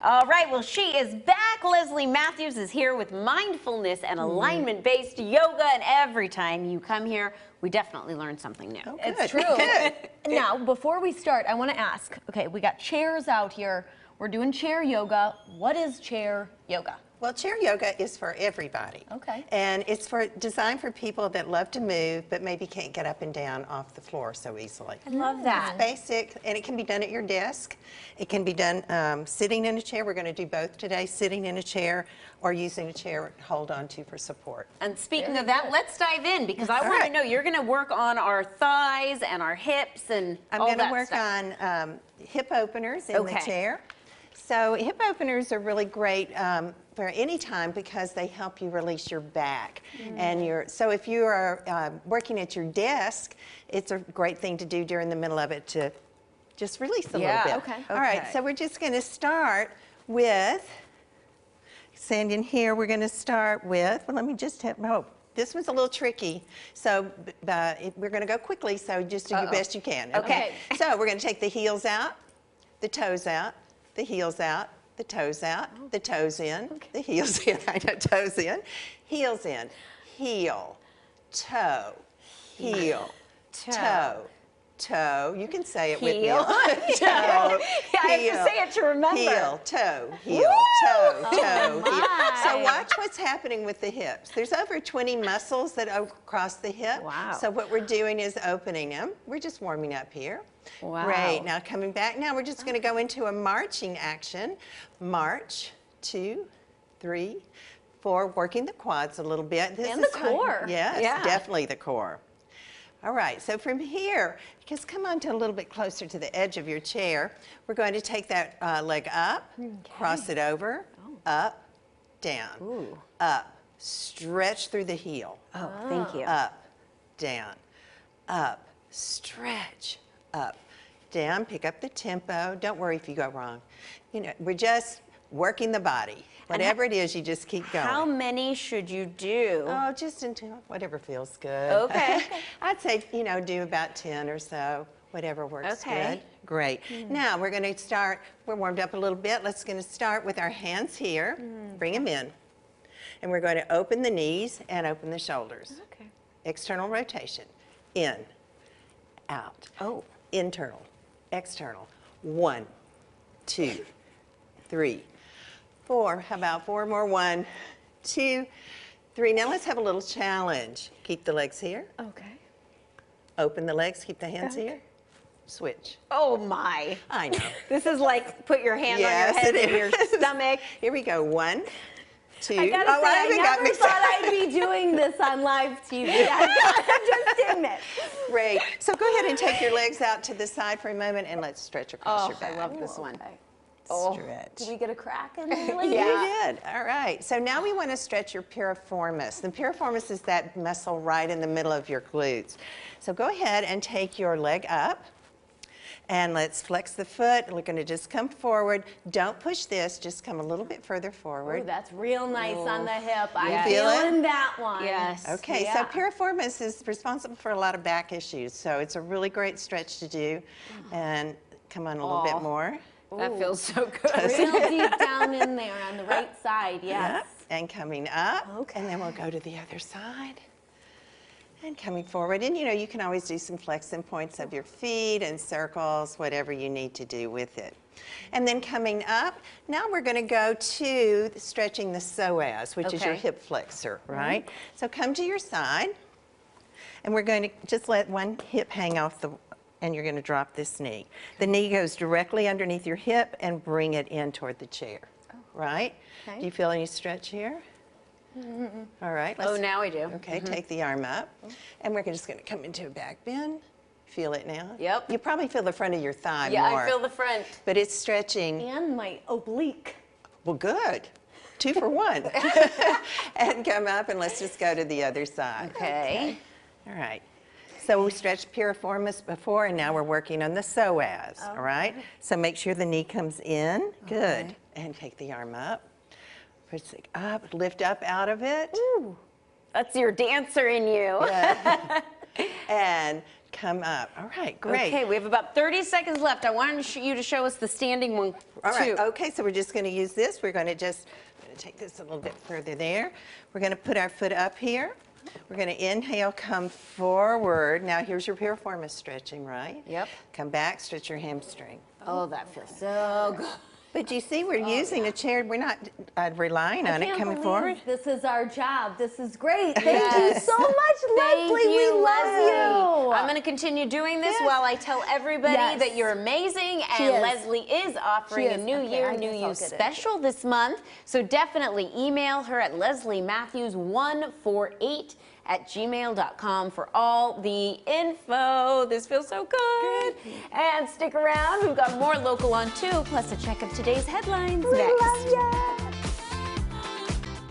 All right, well, she is back. Leslie Matthews is here with mindfulness and alignment-based yoga, and every time you come here, we definitely learn something new. Oh, It's true. Good. Now, before we start, I want to ask, okay, we got chairs out here. We're doing chair yoga. What is chair yoga? Well, chair yoga is for everybody. Okay. And it's designed for people that love to move, but maybe can't get up and down off the floor so easily. I love that. It's basic, and it can be done at your desk. It can be done sitting in a chair. We're going to do both today, sitting in a chair or using a chair to hold on to for support. And speaking of that, let's dive in, because I want to know, you're going to work on our thighs and our hips and I'm all going to that work stuff. on hip openers in the chair. So hip openers are really great for any time because they help you release your back. And so if you are working at your desk, it's a great thing to do during the middle of it to just release a little bit. Okay. All right, so we're just going to start with, standing here, we're going to start with, well, let me just have, this one's a little tricky, so we're going to go quickly, so just do your best you can. Okay. So we're going to take the heels out, the toes out, the heels out, the toes out, the toes in, the heels in, I know, toes in, heels in, heel, toe, heel, toe, toe. You can say it with me. Heel. Toe, I have to say it to remember. heel, toe, heel, toe, toe, heel. my. So watch what's happening with the hips. There's over 20 muscles that go across the hip. Wow. So what we're doing is opening them. We're just warming up here. Wow. Great. Now coming back. Now we're just going to go into a marching action. March, 2, 3, 4. Working the quads a little bit. This And is the core. Yes, Yeah. definitely the core. All right, so from here, just come on to a little bit closer to the edge of your chair. We're going to take that leg up, cross it over, up, down, up, stretch through the heel, Oh, thank you. up, down, up, stretch, up, down, pick up the tempo. Don't worry if you go wrong. You know, we're just working the body. Whatever it is, you just keep going. How many should you do? Oh, just until whatever feels good. Okay. I'd say, you know, do about 10 or so, whatever works Okay. good. Great. Now we're going to start, we're warmed up a little bit. Let's going to start with our hands here. Bring them in. And we're going to open the knees and open the shoulders. Okay. External rotation. In, out. Oh. Internal, external. 1, 2, 3, 4. How about 4 more? 1, 2, 3. Now let's have a little challenge. Keep the legs here. Okay. Open the legs. Keep the hands here. Switch. Oh, my. I know. This is like put your hand Yes, on your head it and your is. stomach. Here we go. 1, 2. I gotta say, I never thought I'd be doing this on live TV. I just admit. Great. So go ahead and take your legs out to the side for a moment and let's stretch across your I back. love this one. Okay. Stretch. Did we get a crack in there? Lady? You did. All right. So now we want to stretch your piriformis. The piriformis is that muscle right in the middle of your glutes. So go ahead and take your leg up. And let's flex the foot. We're going to just come forward. Don't push this. Just come a little bit further forward. Ooh, that's real nice on the hip. I'm You feel it? feeling that one. Yes. Okay, Yeah. so piriformis is responsible for a lot of back issues. So it's a really great stretch to do. And come on a little bit more. That feels so good. Real deep down in there on the right side, yes. Yep. And coming up. Okay. And then we'll go to the other side. And coming forward. And you know, you can always do some flexing points of your feet and circles, whatever you need to do with it. And then coming up, now we're going to go to stretching the psoas, which is your Okay. hip flexor, right? So come to your side. And we're going to just let one hip hang off and you're going to drop this knee. The knee goes directly underneath your hip and bring it in toward the chair, right? Okay. Do you feel any stretch here? All right. Oh, now I do. Okay, take the arm up. And we're just going to come into a back bend. Feel it now? Yep. You probably feel the front of your thigh Yeah, more. I feel the front. But it's stretching. And my oblique. Well, good. 2 for 1. And come up and let's just go to the other side. Okay. All right. So we stretched piriformis before, and now we're working on the psoas, all right? So make sure the knee comes in. Good. And take the arm up. Push it up, lift up out of it. Ooh, that's your dancer in you. Yeah. And come up. All right, great. Okay, we have about 30 seconds left. I wanted you to show us the standing one, All right, too. okay, so we're just going to use this. We're going to take this a little bit further there. We're going to put our foot up here. We're going to inhale, come forward. Now here's your piriformis stretching, right? Yep. Come back, stretch your hamstring. Oh, that feels so good. But you see, we're using a chair. We're not relying on it coming forward. This is our job. This is great. Thank you so much, Leslie. We love you. I'm going to continue doing this while I tell everybody that you're amazing. And Leslie is offering a New Year, New You special this month. So definitely email her at lesliematthews148@gmail.com for all the info. This feels so good. And stick around. We've got more local on 2, plus a check of today's headlines next. We love ya.